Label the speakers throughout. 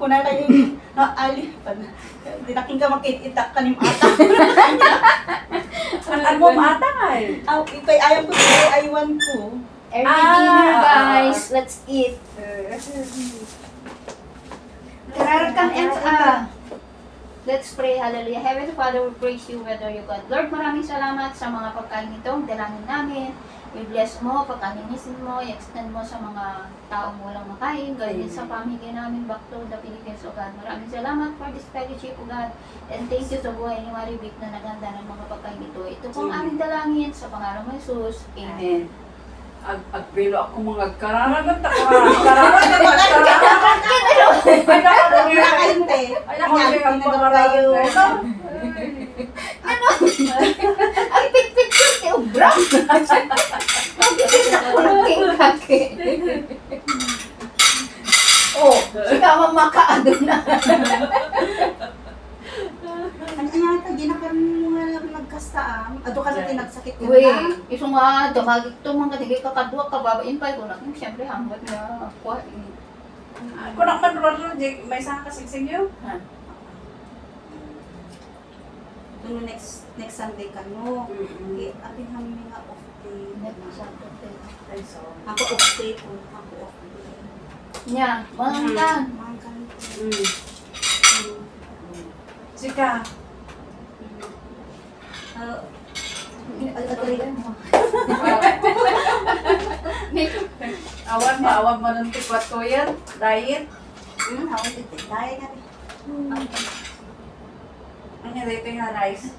Speaker 1: kuna kayo ali pan. Dinaking ka makikitak kanim ata.
Speaker 2: Ano mo ata ay?
Speaker 1: Aw, ipay ayam ko aywan ko.
Speaker 3: Early dinner, guys. Let's eat. Kararakan and let's pray. Hallelujah. Heavenly Father, we praise you whether you God. Lord, maraming salamat sa mga pagkain ito. Dalangin namin. I-bless mo, pagkalinisin mo, i-extend mo sa mga taong walang makain. Gawin din sa pamilya namin back to the Philippines, O God. Maraming salamat for this fellowship, O God. And thank you sa buhay ni Maribik na naghanda ng mga pagkain ito. Ito pong aming dalangin sa pangalan ng Jesus. Amen.
Speaker 2: Agbilo ako mga kararangan ta kararangan
Speaker 3: Ano? Ang pit-pit-pit eh, ubra. Mabisit ako ng kake. Oh, sika mamakaado na.
Speaker 1: Ano yata, ginakaroon mo nga nagkastaam. Ado ka na tinagsakit ka
Speaker 3: Uy,
Speaker 1: na.
Speaker 3: iso nga, damagig ito mga katigay kakadwa, kababain pa. Kung nakin, siyempre, hanggat na kuha.
Speaker 2: Kung naman ron, may isang kasigsing yun.
Speaker 1: Kung next Sunday ka mo, atin kami nga off day.
Speaker 2: Ay, so.
Speaker 1: Ako off day po. Ako off day.
Speaker 3: Nya, mangkan.
Speaker 1: Mangkan.
Speaker 2: Sika. Awan mo ng tikwat ko yan. Diet.
Speaker 1: Ako dito. Daya na rin.
Speaker 2: Ano dito yung rice?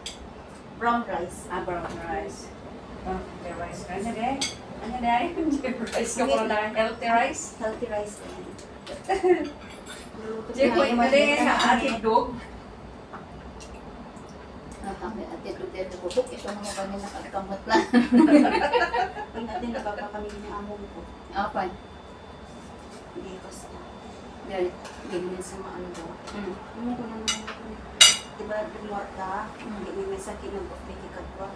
Speaker 1: Brown rice.
Speaker 2: Brown rice. Brown rice. Ano dahil? Ano dahil? Rice ka po na healthy rice?
Speaker 1: Healthy rice.
Speaker 2: Diyan po, ito rin sa ating dog.
Speaker 3: Kami at ito bubuk, iso mga kami nakakakamot lang.
Speaker 1: Pag natin nagpapakami ng among ko.
Speaker 3: Apa?
Speaker 1: Hindi basta.
Speaker 3: Dahil,
Speaker 1: Ganyan sa maano daw. Ano ko naman, diba, dumorta, hindi may sakit ng off-day katwa.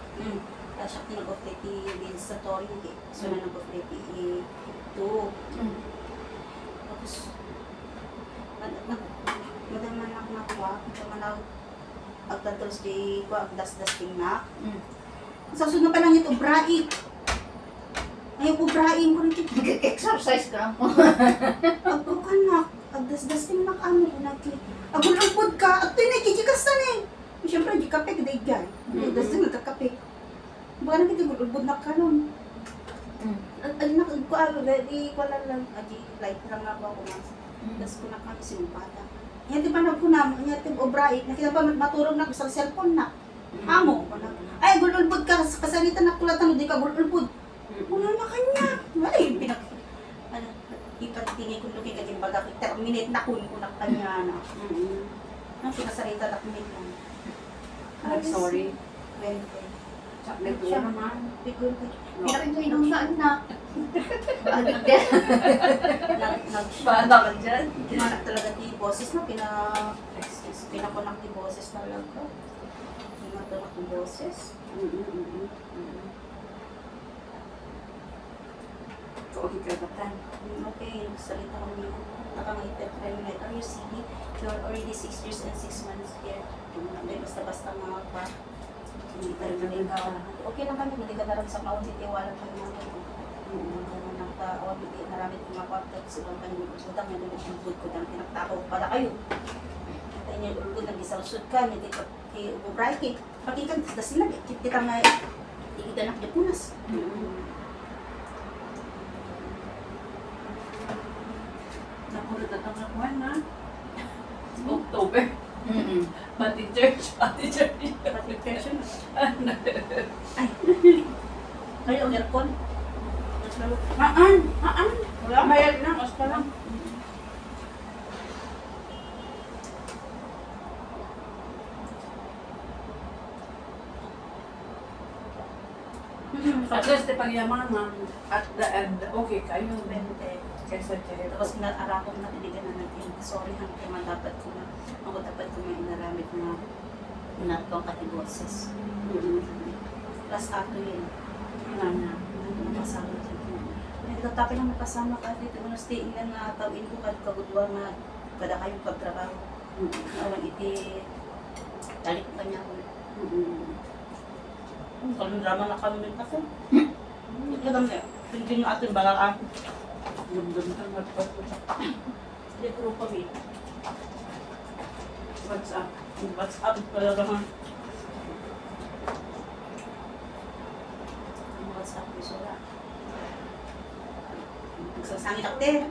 Speaker 1: Kaya siya tinag-off-day din sa tori, so na nag-off-day ito. Tapos, madaman ako nakuha, madaman ako agta Thursday ko, agdas-dasting na. Sa sunod pa lang ito, braik. Ayaw po brain ko rin ito.
Speaker 3: exercise ka mo.
Speaker 1: Ako ka na, agdas-dasting na ka, agul-ulpod ka, at ito yung nakikikas na eh. Siyempre, di kape, kada igay. Agdas-dasting na kakape. Baka na kita agul-ulpod na ka nun. Ano na, di ko lang, light lang ako ako mas. Tapos ko na kami sinumpata. Yan, di ba na po na, yan, obrai, nakita pa maturog na sa cellphone na. Amo, ay, agul-ulpod ka, kasalitan na kulatan, di ka agul-ulpod. Wala na kanya. Wala yung ipatingin kung luki ka din baga, terminate na kun na kanya na. Ang pinasarita na kumit lang.
Speaker 2: I'm sorry.
Speaker 1: 20.
Speaker 2: Chocolate ko naman.
Speaker 1: Bigol ko.
Speaker 3: Pinakainom na anak. Balik din.
Speaker 2: Bata ka dyan.
Speaker 1: Pinanak talaga di boses na, pinakunak di boses talaga. Pinakunak di boses.
Speaker 2: Okay ka batan.
Speaker 1: Okay, salita kami. Nakangipit kayo na ito. You see, you're already 6 years and 6 months here. Basta-basta mga pa. Hindi ka rin okay lang kami, hindi ka na rin sa maunti, tiwala kami namin. Hindi naramit mga contact, silang kanyang utang, may nag-ulbud ko lang, tinagtakaw pala kayo. At yung ulbud, nag-isalsud ka, hindi ka ubray, pakikan, tas sila, kita nga, hindi kita nakdipunas.
Speaker 2: Nakulot na itong nakuhan na. October. Pati church.
Speaker 1: Pati person. Ay. Kayo, ang aircon.
Speaker 2: Haan.
Speaker 1: Wala.
Speaker 2: Mayag na, mas pa lang. At least, pagyamanan at the end, okay kayo. Kaysa tiyo.
Speaker 1: Tapos inaarapon na tinigan na natin. Sorry, hanggang dapat ko na. Ako dapat ko may inaramit na inatong katiboses. Plus ato yun. Napasama dyan. Nagtatapi lang napasama ka dito. Stay in lang na tawin ko kahit kagudwa na kada kayong pagtrabaho. Awan iti, dali ko kanya ako.
Speaker 4: Kalau drama na kami din kasi. Ito kami, hindi nga ating balaan. Ganda-ganda nga ito. Hindi puro kami. WhatsApp. WhatsApp talaga nga.
Speaker 1: Ang WhatsApp ko sura. Nagsasangit ako din.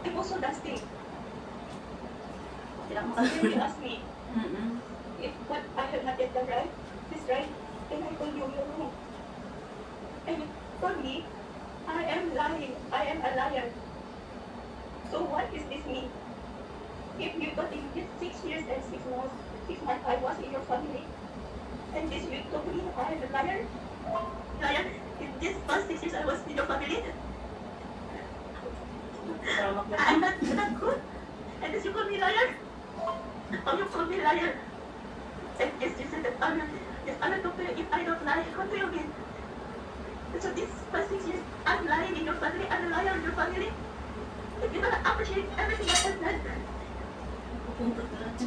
Speaker 5: I'm also dusty.
Speaker 1: Tidak mo
Speaker 5: When you ask me
Speaker 2: Mm-mm.
Speaker 5: if what I have not yet done right is right, then I told you you're wrong. And you told me I am lying. I am a liar. So what is this mean? If you thought in this 6 years and 6 months, 6 months I was in your family, and this you told me I am a liar? Liar? In this past 6 years I was in your family? I'm not good. And this you call me liar? How you call me liar? And yes, you said that I'm not okay if I don't lie. What do you mean? So this past 6 years, I'm lying in your family, I'm a liar in your family. If you don't appreciate everything I have done,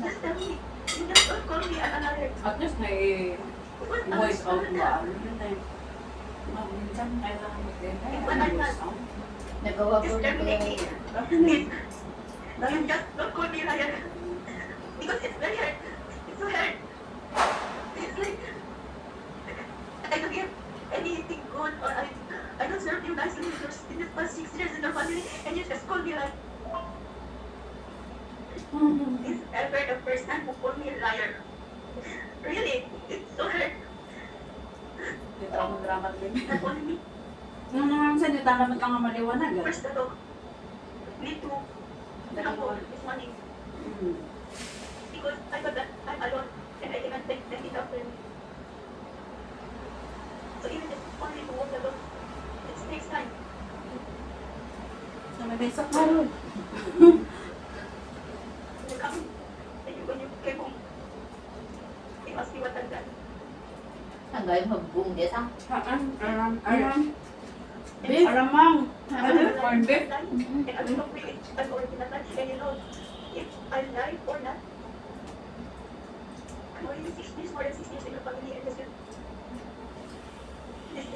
Speaker 5: just tell me. You just don't call me a liar.
Speaker 2: At least voice out ba? Yun na yun. Minsan kailangan mag-voice out.
Speaker 3: Nagawa ko
Speaker 5: Just
Speaker 3: na
Speaker 5: terminate me. Please. You just don't call me liar. Because it's very hard. It's so hard. It's like I don't get anything good, or I don't serve you nicely in the past 6 years in your family, and you just call me like this ever the first time who called me a liar. Really, it's so hard.
Speaker 2: Dito ako drama din.
Speaker 5: Not only me,
Speaker 2: Nung naman sa dito naman ka nga maliwanag.
Speaker 5: first the dog. Me too. Humble this money. Because I got that I'm alone and I cannot take it after me. So even just only to walk the dog, it takes time.
Speaker 1: Sa may besak na ron.
Speaker 5: When you come, when you came home, you ask me what I've done.
Speaker 3: Hanggang magbung dia sang.
Speaker 2: Aram.
Speaker 3: Beef.
Speaker 2: Aramang.
Speaker 5: I've
Speaker 2: Corn beef.
Speaker 5: done, and I will not bring it. I've already done that, and you know, if I lie or not, I'm already 6 years, more than 6 years in your family, and this is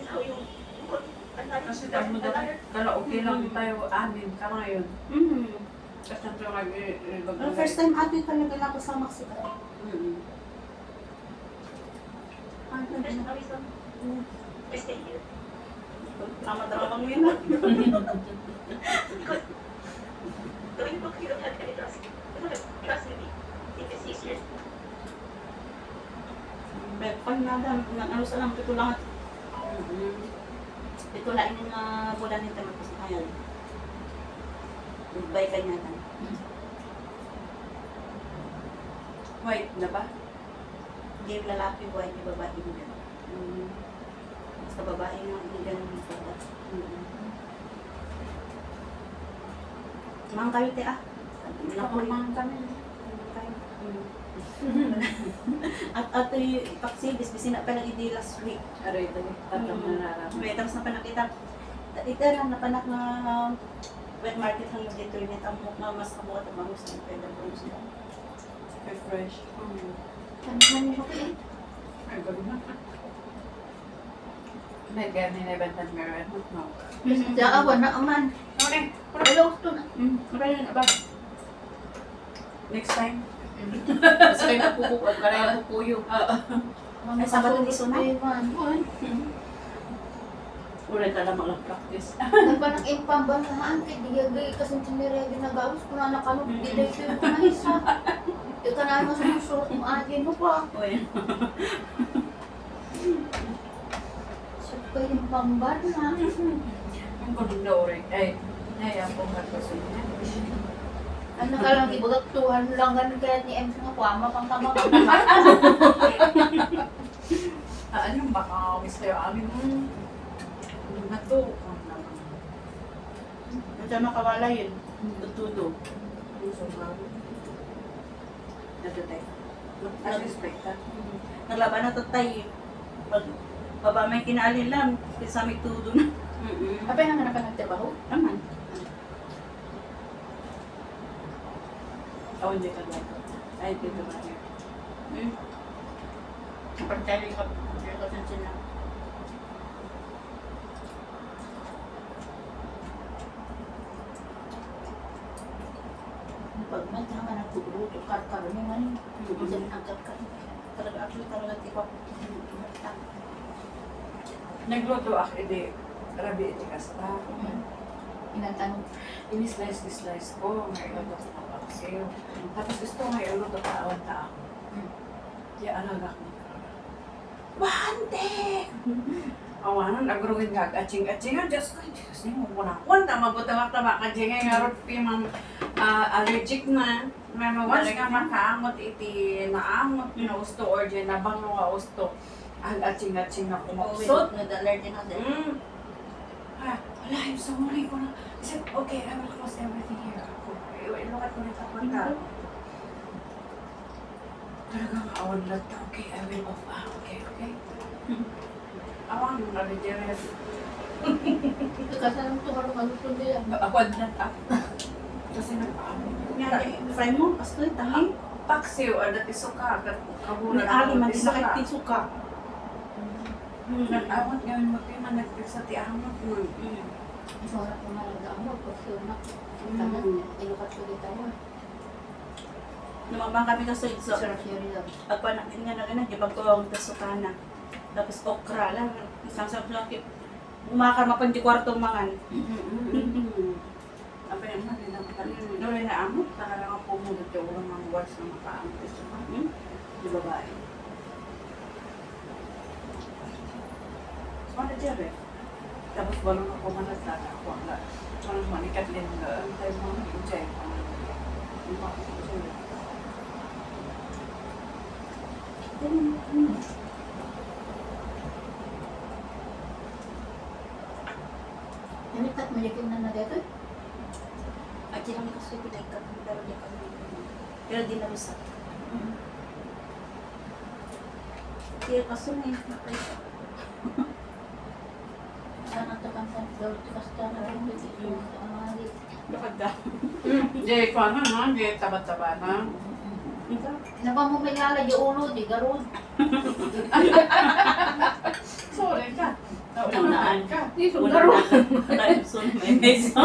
Speaker 5: how you call me a liar.
Speaker 2: Kasi dahil mo daw, kala okay lang tayo amin ka ngayon. Kasi ito nga
Speaker 1: Pero first time ate talaga napasama ko sila.
Speaker 5: There's no reason to stay here.
Speaker 1: Drama-drama mo yun.
Speaker 5: Because going book, you don't have any trust. You don't have trust in me in these 6 years.
Speaker 1: Pag nada, ano sa lang, ito lang. Ito lang yung bulan nito magpasakayan. Goodbye ka niya lang.
Speaker 2: White na ba?
Speaker 1: Hindi yung lalaki, buhay yung babae mo yan. Basta babae nga, hindi ganun yung pala. Mang kayo, te ah.
Speaker 2: Napamang kami.
Speaker 1: At ato yung paksi, bisbisin na pa lang hindi last week.
Speaker 2: Aray, ito. Tatlong nararamdaman.
Speaker 1: May tapos na panakita. Ito lang, napanak na wet market hanggang dito yung ang mukha mas kabuhat ang bangus ng pwede po sila.
Speaker 2: Fresh.
Speaker 3: Ano mo ko eh?
Speaker 2: Ay, bago na. May ganyan na ibang meron. No.
Speaker 3: Daawa na aman.
Speaker 2: Okay.
Speaker 3: Hello, to na.
Speaker 2: Maraming na ba? Next time. Kasi kayo napupukod ka na yung pupuyo.
Speaker 1: Ay, Sabado di suna.
Speaker 2: Ulit na lang mag-practice.
Speaker 3: Nagpanang impambalaan kay digagay kasi tinira ginagawis ko na nakalog. Di dahil ko yung kanaysa. Di ka na masusunod mo agin mo pa.
Speaker 1: Uy.
Speaker 3: So kayo yung pambar na.
Speaker 2: Ang kuling na orin. Ay, naya po magpasin niya.
Speaker 3: Ano ka lang, ibagatuhan lang ganun kaya ni MC nga po, ama pang tamang.
Speaker 2: Ano yung baka miss tayo amin mo? Ano to?
Speaker 1: Ito makawala yun. Tutudo.
Speaker 2: Ito tayo. As-respect ka.
Speaker 1: Naglaban na tatay. Pag baba may kinaalin lang, pinsamig tudo na.
Speaker 3: Apa yung naman ka nagtrabaho?
Speaker 1: Naman.
Speaker 4: Oh, hindi ka dito. Ay, dito ba niya? Pagkali ka sa sila.
Speaker 3: Pag may tama na tugro, tukar-kar ni man. Diyan agad ka.
Speaker 1: Talaga ako talaga tipo.
Speaker 2: Nagluto ako, hindi. Rabi, iti kasta.
Speaker 3: Inatanong.
Speaker 2: Ini-slice ko, may iluto ko ng paksiw. Tapos gusto nga iluto ka awan ta ako. Kaya alaga ko. Bante! Awanan, agrungin nga, aching-achingan, Diyos ko, Diyos niyo, muna-kun, mabuta-mata kajingay nga rin pimang allergic na. May once nga makaamot, iti naamot na usto or dyan nabang nga usto. Ang aching-aching na kumausot.
Speaker 1: Nag-allergy na din.
Speaker 2: Wala, I'm sorry ko na. I said, okay, I will close everything here. Ako, ilukat ko na sa kwanta. Talagang awan lang ta. Okay, I will off. Okay. Awan, nabidyaret.
Speaker 3: Kasalang ito karong kalutong nila.
Speaker 2: Awan na ta. Kasi nagpaamon.
Speaker 1: Fry mo, pastoy, tangi.
Speaker 2: Paksiw, adat isuka. Kabulan
Speaker 1: Ali, man din nakit suka.
Speaker 2: Nag-awat ngayon magpiman, nagpisa ti amot mo.
Speaker 3: Sarap ko na nag-aamot. Pagsiyo na. Kanan, ilukat ko dito mo.
Speaker 1: Lumabang kami sa so,
Speaker 3: Sarap siya rin lang.
Speaker 1: Pagpa natin nga na ganun, gibag ko ang tasukana. Tapos okra lang. Isang sa laki. Umakar mapan di kwartong mangan.
Speaker 2: Apa yang mana dia nak Nolay na amot, talagang ang pumulot yung ulang mga words na makaamot sa mga di babae. So, ano dyan eh? Tapos balong ako manatala ako ang parang manikat din ang tayo mga enjoy.
Speaker 3: Namitat mo yakin na na dito?
Speaker 1: At sila may kasi pinagkat. Pero di kami. Pero di na bisa. Kaya kaso na yung nakay.
Speaker 3: Sana ito kang daw ito kasta na rin dito. Ang mga di.
Speaker 1: Bakit ka?
Speaker 2: Jay, kung ano na, Jay, taba-taba na.
Speaker 3: Naba mo may lala di ulo, di garod.
Speaker 2: Sorry ka. Naunaan ka.
Speaker 3: Di
Speaker 1: Wala na. Tayo soon may meso.